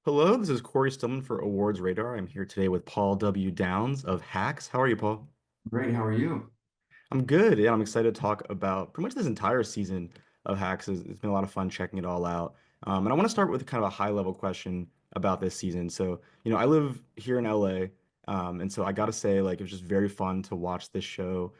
Hello, this is Cory Stillman for Awards Radar. I'm here today with Paul W. Downs of Hacks. How are you, Paul? Great, how are you? I'm good. Yeah, I'm excited to talk about pretty much this entire season of Hacks. It's been a lot of fun checking it all out. And I want to start with kind of a high level question about this season. So, I live here in LA, and so I got to say, like, it was just very fun to watch this show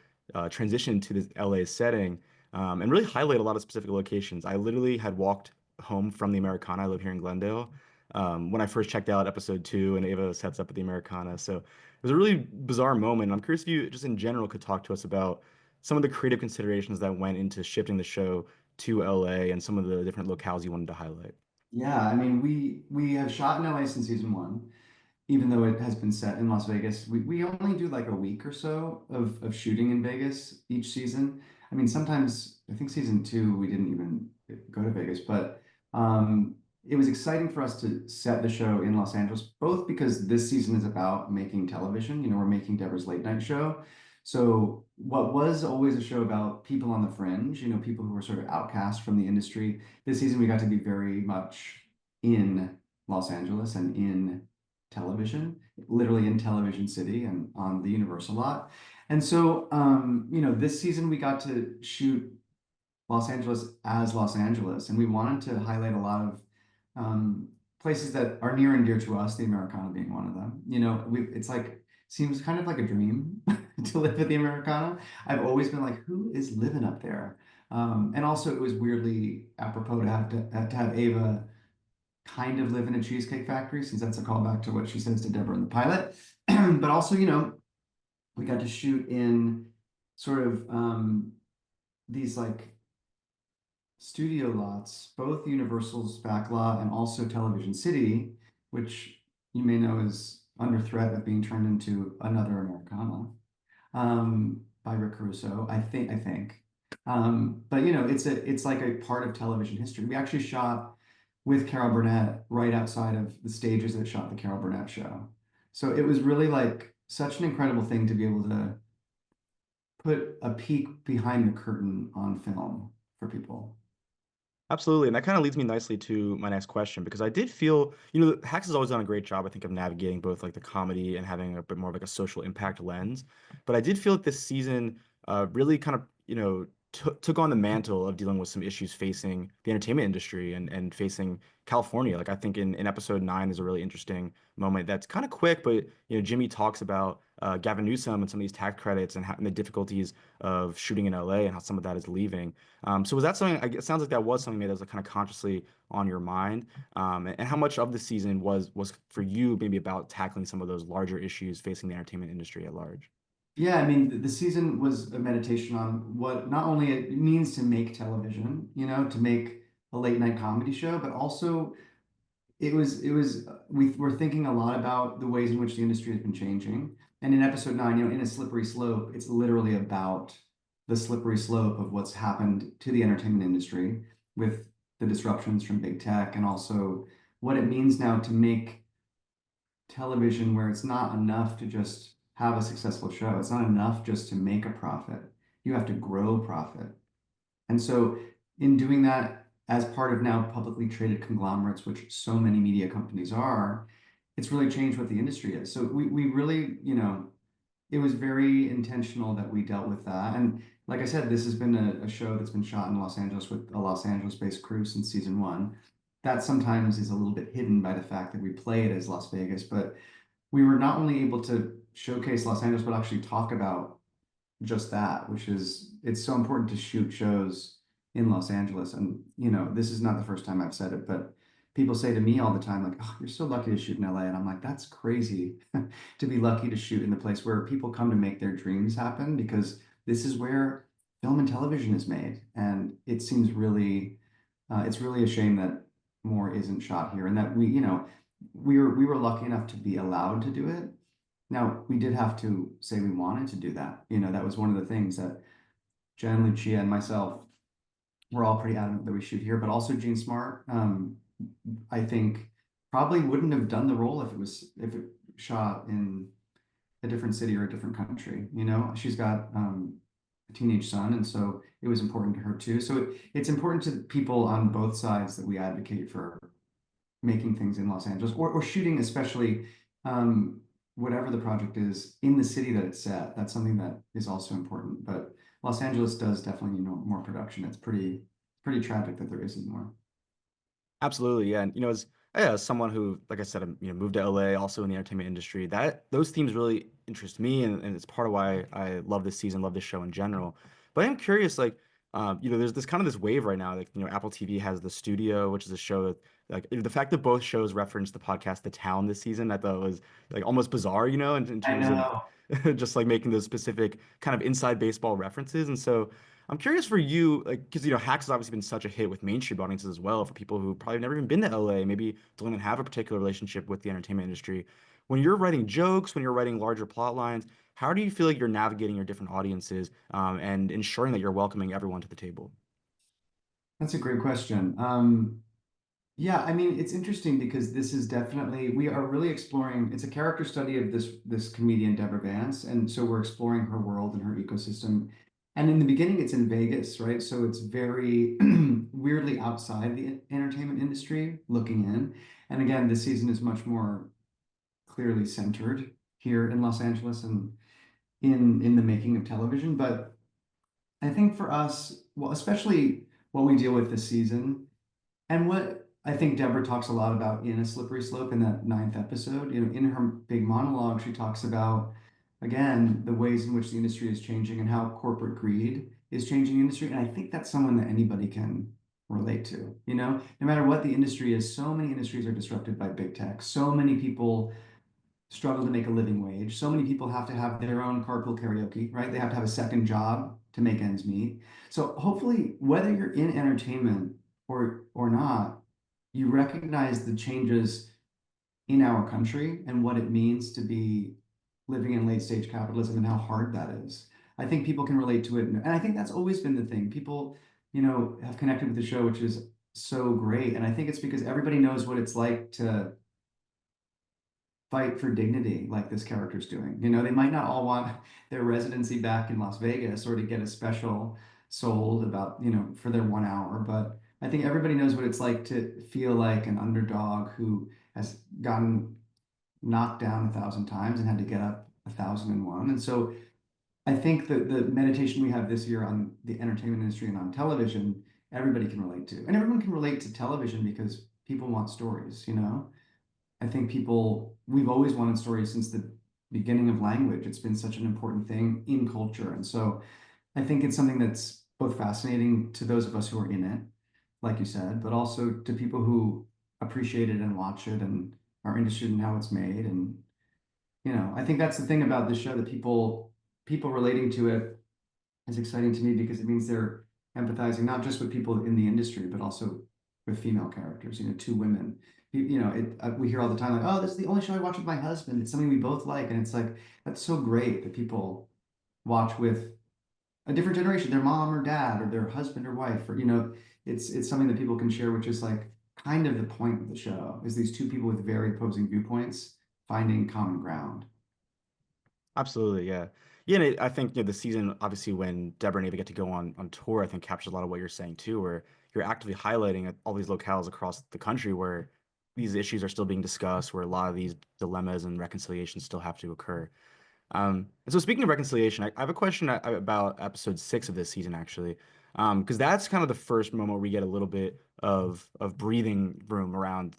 transition to this LA setting, and really highlight a lot of specific locations. I literally had walked home from the Americana. I live here in Glendale. When I first checked out episode 2 and Ava sets up at the Americana. So it was a really bizarre moment. I'm curious if you just in general could talk to us about some of the creative considerations that went into shifting the show to LA and some of the different locales you wanted to highlight. Yeah, I mean, we have shot in LA since season one, even though it has been set in Las Vegas. We only do like a week or so of shooting in Vegas each season. I mean, sometimes I think season two we didn't even go to Vegas, but it was exciting for us to set the show in Los Angeles, both because this season is about making television. We're making Deborah's late night show. So what was always a show about people on the fringe, people who were sort of outcast from the industry, this season we got to be very much in Los Angeles and in television, literally in Television City and on the Universal lot. And so, this season we got to shoot Los Angeles as Los Angeles, and we wanted to highlight a lot of places that are near and dear to us, the Americana being one of them. It's like seems kind of like a dream to live at the Americana. I've always been like, who is living up there? And also, it was weirdly apropos to have Ava kind of live in a cheesecake factory, since that's a callback to what she says to Deborah in the pilot. But also, we got to shoot in sort of these like studio lots, both Universal's back lot and also Television City, which you may know is under threat of being turned into another Americana by Rick Caruso. I think. But it's like a part of television history. We actually shot with Carol Burnett right outside of the stages that shot the Carol Burnett show. So it was really like such an incredible thing to be able to put a peek behind the curtain on film for people. Absolutely. And that kind of leads me nicely to my next question because I did feel, Hacks has always done a great job, I think, of navigating both like the comedy and having a bit more of like a social impact lens. But I did feel like this season really kind of, took on the mantle of dealing with some issues facing the entertainment industry and facing California. Like I think in episode 9 is a really interesting moment that's kind of quick, but Jimmy talks about Gavin Newsom and some of these tax credits and the difficulties of shooting in LA and how some of that is leaving. So was that something? It sounds like that was something that was like, kind of consciously on your mind. And how much of the season was for you maybe about tackling some of those larger issues facing the entertainment industry at large? Yeah, I mean, the season was a meditation on what not only it means to make television, to make a late night comedy show, but also it was we were thinking a lot about the ways in which the industry has been changing. And in episode nine, in a slippery slope, it's literally about the slippery slope of what's happened to the entertainment industry with the disruptions from big tech and also what it means now to make television where it's not enough to just have a successful show. It's not enough just to make a profit. You have to grow profit. And so, in doing that, as part of now publicly traded conglomerates, which so many media companies are, it's really changed what the industry is. So, we really, it was very intentional that we dealt with that. And like I said, this has been a show that's been shot in Los Angeles with a Los Angeles-based crew since season one. That sometimes is a little bit hidden by the fact that we play it as Las Vegas, but we were not only able to showcase Los Angeles, but actually talk about just that, which is it's so important to shoot shows in Los Angeles. And, this is not the first time I've said it, but people say to me all the time, like, oh, you're so lucky to shoot in LA. And I'm like, that's crazy to be lucky to shoot in the place where people come to make their dreams happen, because this is where film and television is made. And it seems really, it's really a shame that more isn't shot here and that we were lucky enough to be allowed to do it. Now, we did have to say we wanted to do that. That was one of the things that Jen, Lucia, and myself were all pretty adamant that we shoot here, but also Jean Smart, I think probably wouldn't have done the role if it shot in a different city or a different country. She's got a teenage son, and so it was important to her too. So it's important to people on both sides that we advocate for making things in Los Angeles or shooting, especially um, whatever the project is in the city that it's set. That's something that is also important. But Los Angeles does definitely need more production. It's pretty tragic that there isn't more. Absolutely, yeah. And as yeah, as someone who, like I said, moved to LA, also in the entertainment industry, that those themes really interest me, and it's part of why I love this season, love this show in general. But I am curious, like, there's this kind of this wave right now, like, Apple TV has The Studio, which is a show that, like, the fact that both shows reference the podcast The Town this season, I thought was like almost bizarre, in I terms of know. just like making those specific kind of inside baseball references. And so I'm curious for you, like, because Hacks has obviously been such a hit with mainstream audiences as well, for people who probably never even been to LA, maybe don't even have a particular relationship with the entertainment industry. When you're writing jokes, when you're writing larger plot lines, how do you feel like you're navigating your different audiences, and ensuring that you're welcoming everyone to the table? That's a great question. Yeah, I mean, it's interesting because this is definitely we are really exploring. It's a character study of this comedian Deborah Vance, and so we're exploring her world and her ecosystem. And in the beginning, it's in Vegas, right? So it's very weirdly outside the entertainment industry looking in. And again, this season is much more clearly centered here in Los Angeles and in the making of television. But I think for us, well, especially what we deal with this season. And what I think Deborah talks a lot about in A Slippery Slope in that ninth episode, in her big monologue, she talks about, again, the ways in which the industry is changing and how corporate greed is changing the industry. And I think that's someone that anybody can relate to, no matter what the industry is, so many industries are disrupted by big tech. So many people struggle to make a living wage. So many people have to have their own carpool karaoke, right? They have to have a second job to make ends meet. So hopefully, whether you're in entertainment or not, you recognize the changes in our country and what it means to be living in late stage capitalism and how hard that is. I think people can relate to it, and I think that's always been the thing. People, have connected with the show, which is so great. And I think it's because everybody knows what it's like to fight for dignity like this character's doing. They might not all want their residency back in Las Vegas or to get a special sold about, for their 1 hour, but I think everybody knows what it's like to feel like an underdog who has gotten knocked down 1,000 times and had to get up 1,001. And so I think that the meditation we have this year on the entertainment industry and on television, everybody can relate to. And everyone can relate to television because people want stories. I think we've always wanted stories since the beginning of language. It's been such an important thing in culture. And so I think it's something that's both fascinating to those of us who are in it, like you said, but also to people who appreciate it and watch it and are interested in how it's made. And, I think that's the thing about this show that people relating to it is exciting to me because it means they're empathizing not just with people in the industry, but also with female characters, two women. We hear all the time like, oh, this is the only show I watch with my husband. It's something we both like. And it's like, that's so great that people watch with a different generation, their mom or dad or their husband or wife, or, it's something that people can share, which is like kind of the point of the show is these two people with very opposing viewpoints finding common ground. Absolutely, yeah. Yeah, and I think the season, obviously, when Deborah and Ava get to go on tour, I think captures a lot of what you're saying too, where you're actively highlighting all these locales across the country where these issues are still being discussed, where a lot of these dilemmas and reconciliations still have to occur. And so speaking of reconciliation, I have a question about episode 6 of this season, actually, because that's kind of the first moment where we get a little bit of breathing room around,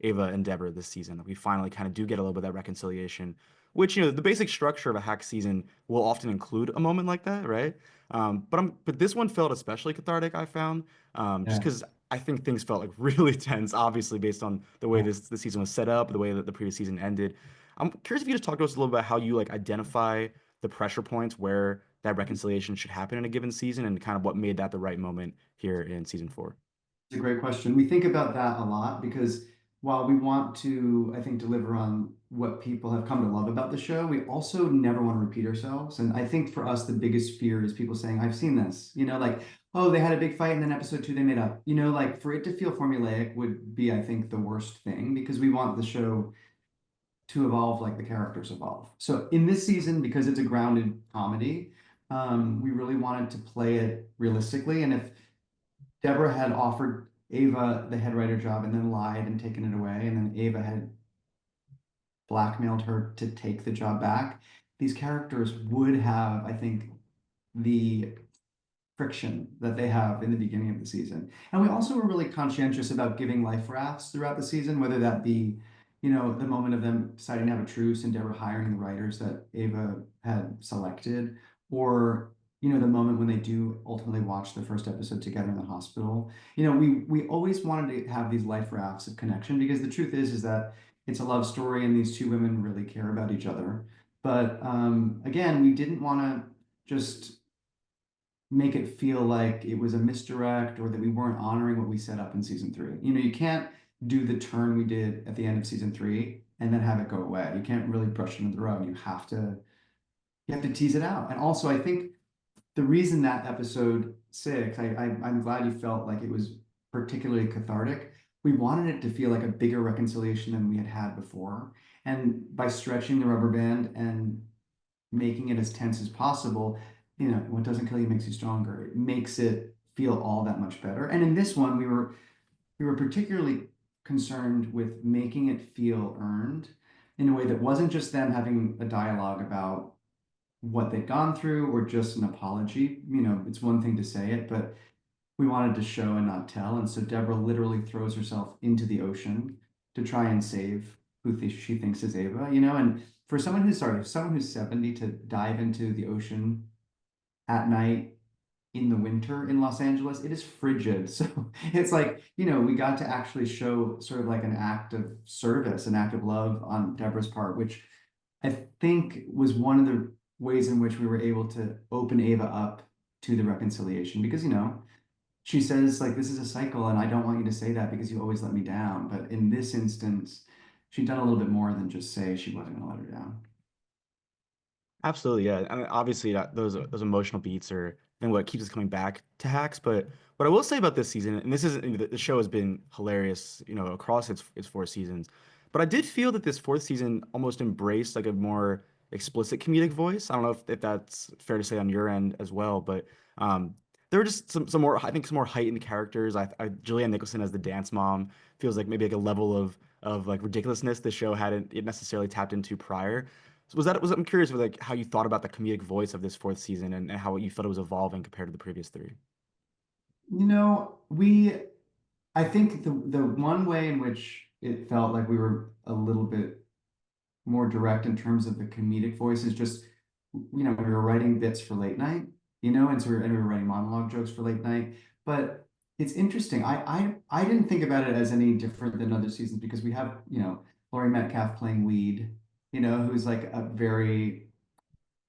Ava and Deborah this season. We finally kind of do get a little bit of that reconciliation, which, the basic structure of a hack season will often include a moment like that, right? But this one felt especially cathartic, I found, just Yeah. because I think things felt like really tense, obviously based on the way Yeah. this season was set up, the way that the previous season ended. I'm curious if you just talk to us a little bit about how you like identify the pressure points where that reconciliation should happen in a given season and kind of what made that the right moment here in season 4. It's a great question. We think about that a lot because while we want to, I think, deliver on what people have come to love about the show, we also never want to repeat ourselves. And I think for us, the biggest fear is people saying, I've seen this, like, oh, they had a big fight and then episode 2 they made up. Like for it to feel formulaic would be, I think, the worst thing because we want the show to evolve like the characters evolve. So in this season, because it's a grounded comedy, we really wanted to play it realistically. And if Deborah had offered Ava the head writer job and then lied and taken it away, and then Ava had blackmailed her to take the job back, these characters would have, I think, the friction that they have in the beginning of the season. And we also were really conscientious about giving life rafts throughout the season, whether that be, the moment of them deciding to have a truce and Deborah hiring the writers that Ava had selected, or the moment when they do ultimately watch the first episode together in the hospital. We always wanted to have these life rafts of connection because the truth is that it's a love story and these two women really care about each other. But again, we didn't want to just make it feel like it was a misdirect or that we weren't honoring what we set up in season three. You can't do the turn we did at the end of season three and then have it go away. You can't really brush it under the rug. You have to tease it out. And also, I think the reason that episode six, I'm glad you felt like it was particularly cathartic. We wanted it to feel like a bigger reconciliation than we had had before. And by stretching the rubber band and making it as tense as possible, what doesn't kill you makes you stronger. It makes it feel all that much better. And in this one, we were particularly concerned with making it feel earned in a way that wasn't just them having a dialogue about what they'd gone through or just an apology. It's one thing to say it, but we wanted to show and not tell. And so Deborah literally throws herself into the ocean to try and save who she thinks is Ava, and for someone who's 70 to dive into the ocean at night in the winter in Los Angeles, it is frigid. So it's like, we got to actually show sort of like an act of service, an act of love on Deborah's part, which I think was one of the ways in which we were able to open Ava up to the reconciliation because, she says, like, this is a cycle, and I don't want you to say that because you always let me down. But in this instance, she'd done a little bit more than just say she wasn't going to let her down. Absolutely, yeah. I mean, obviously, those emotional beats are and what keeps us coming back to Hacks. But what I will say about this season, and this is the show has been hilarious, across its four seasons. But I did feel that this fourth season almost embraced like a more explicit comedic voice. I don't know if that's fair to say on your end as well, but um, there were just some more, I think, some more heightened characters. Julianne Nicholson as the dance mom feels like maybe like a level of like ridiculousness the show hadn't it necessarily tapped into prior. So I'm curious with like how you thought about the comedic voice of this fourth season and how you felt it was evolving compared to the previous three. I think the one way in which it felt like we were a little bit more direct in terms of the comedic voice is just, we were writing bits for late night, and we were writing monologue jokes for late night. But it's interesting. I didn't think about it as any different than other seasons because we have, Laurie Metcalf playing Weed, who's like a very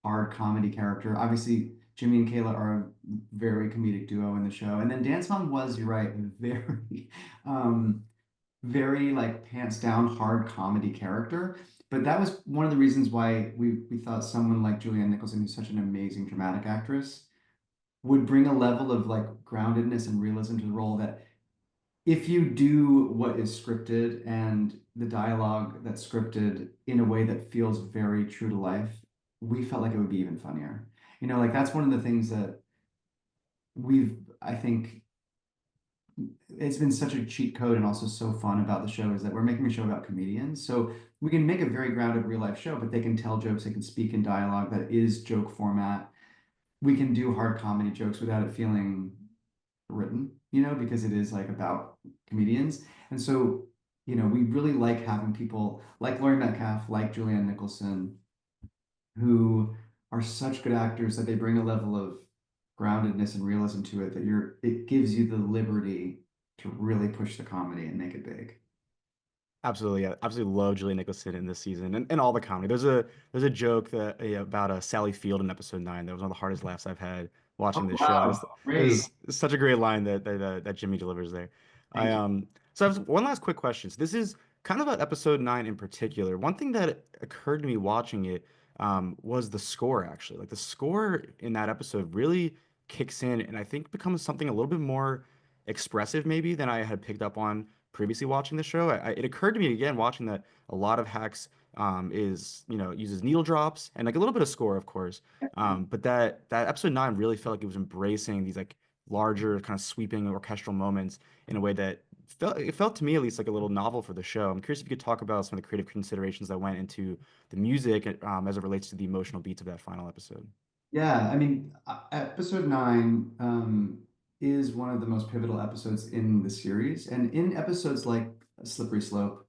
hard comedy character. Obviously, Jimmy and Kayla are a very comedic duo in the show. And then Dance Mom was, you're right, very um very like pants down hard comedy character. But that was one of the reasons why we thought someone like Julianne Nicholson, who's such an amazing dramatic actress, would bring a level of like groundedness and realism to the role that if you do what is scripted and the dialogue that's scripted in a way that feels very true to life, we felt like it would be even funnier. Like that's one of the things that I think it's been such a cheat code and also so fun about the show is that we're making a show about comedians. So we can make a very grounded real life show, but they can tell jokes, they can speak in dialogue that is joke format. We can do hard comedy jokes without it feeling written, because it is like about comedians. And so, we really like having people like Laurie Metcalf, like Julianne Nicholson, who are such good actors that they bring a level of groundedness and realism to it that it gives you the liberty to really push the comedy and make it big. Absolutely, yeah. Absolutely love Julie Nicholson in this season and all the comedy. There's a joke that about Sally Field in episode 9 that was one of the hardest laughs I've had Oh, watching this show. wow. It Great. was such a great line that Jimmy delivers there. I Thank you. so I have one last quick question. So this is kind of about episode 9 in particular. One thing that occurred to me watching it was the score actually. Like the score in that episode really kicks in and I think becomes something a little bit more expressive maybe than I had picked up on previously watching the show. It occurred to me again watching that a lot of Hacks is uses needle drops and like a little bit of score, of course. But that episode 9 really felt like it was embracing these like larger kind of sweeping orchestral moments in a way that felt to me at least like a little novel for the show. I'm curious if you could talk about some of the creative considerations that went into the music as it relates to the emotional beats of that final episode. Yeah, I mean, episode nine is one of the most pivotal episodes in the series, and in episodes like Slippery Slope,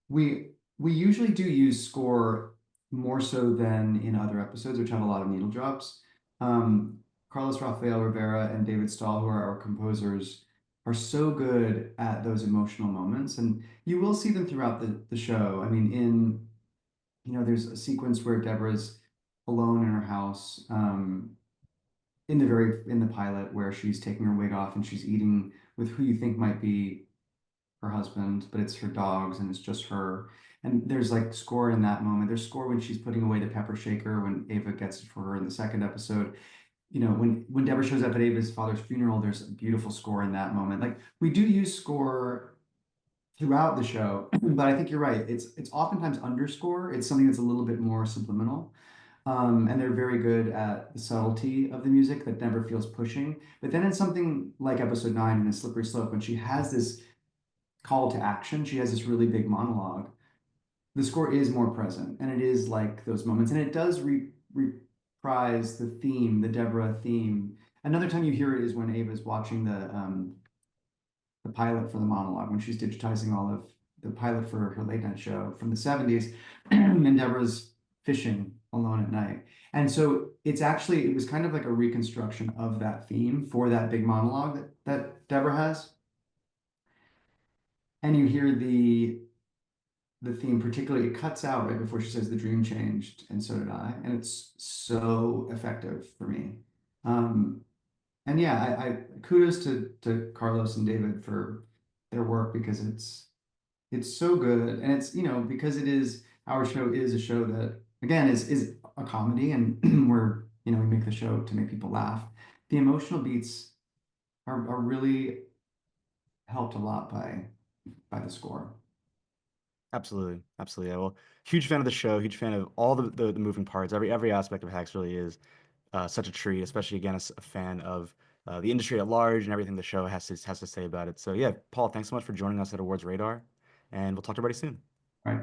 we usually do use score more so than in other episodes, which have a lot of needle drops. Um, Carlos Rafael Rivera and David Stahl, who are our composers, are so good at those emotional moments, and you will see them throughout the show. I mean, there's a sequence where Deborah's alone in her house, in the pilot where she's taking her wig off and she's eating with who you think might be her husband, but it's her dogs and it's just her. And there's like score in that moment. There's score when she's putting away the pepper shaker when Ava gets it for her in the second episode. When Deborah shows up at Ava's father's funeral, there's a beautiful score in that moment. Like we do use score throughout the show, but I think you're right. It's oftentimes underscore. It's something that's a little bit more subliminal. And they're very good at the subtlety of the music that never feels pushing. But then in something like episode nine in A Slippery Slope, when she has this call to action, she has this really big monologue. The score is more present, and it is like those moments, and it does reprise the theme, the Deborah theme. Another time you hear it is when Ava's watching the pilot for the monologue when she's digitizing all of the pilot for her late night show from the 70s, and Deborah's fishing alone at night. And so it was kind of like a reconstruction of that theme for that big monologue that Deborah has. And you hear the theme, particularly, it cuts out right before she says the dream changed, and so did I. And it's so effective for me. Um, and yeah, I kudos to Carlos and David for their work because it's so good, and it's because it is our show is a show that again is a comedy, and we're we make the show to make people laugh. The emotional beats are really helped a lot by the score. Absolutely, absolutely. Yeah, well, huge fan of the show, huge fan of all the moving parts. Every aspect of Hacks really is such a treat, especially again as a fan of the industry at large and everything the show has to say about it. So yeah, Paul, thanks so much for joining us at Awards Radar, and we'll talk to everybody soon. Right.